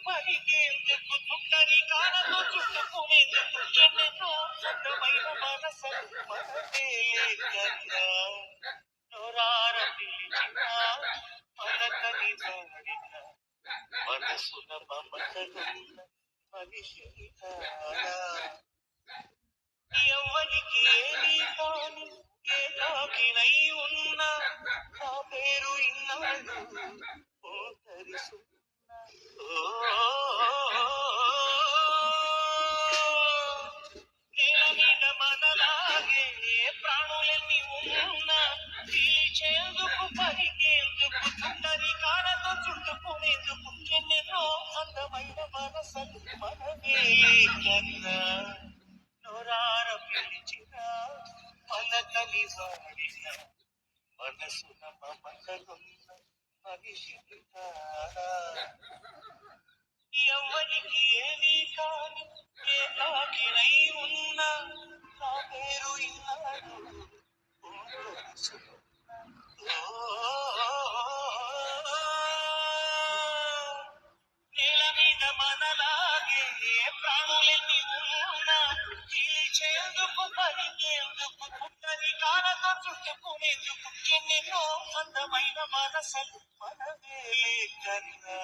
పరిగెందుకు చుట్టని కాలతో చుట్టుకునేందుకు ఎన్నెన్నో అందమైన మనసలు మనదే కన్నా నోరార పిలిచిన పలకని వాడిన మనసున మమతలున్న మనిషి కాదా ఎవరికి ఏమీ కాని ఏకాకినై ఉన్నా నా పేరు ఇన్నాడు ఓ తరిసున్నా నేల మీద మనలాగే ప్రాణులన్నీ ఉన్నా పీల్చేందుకు పరిగేందుకు చుట్టరి కాలతో చుట్టుకునేందుకు ఎన్నెన్నో అందమైన మనసలు మనమే కన్నా నోరార పిలిచిన పలకని వాడిన మనసున మమతలున్న మనిషి కాదా ఎవరికి ఏమీ కాని ఏకాకినై ఉన్నా నా పేరు ఇన్నాడు ఓ తెలుసుకున్నా. నేల మీద మనలాగే ప్రాణులెన్ని ఉన్నా పీల్చేందుకు పరిగేందుకు పుట్టని కాలతో చుట్టుకునేందుకు ఎన్నెన్నో అందమైన మనసలు మనమే కన్నా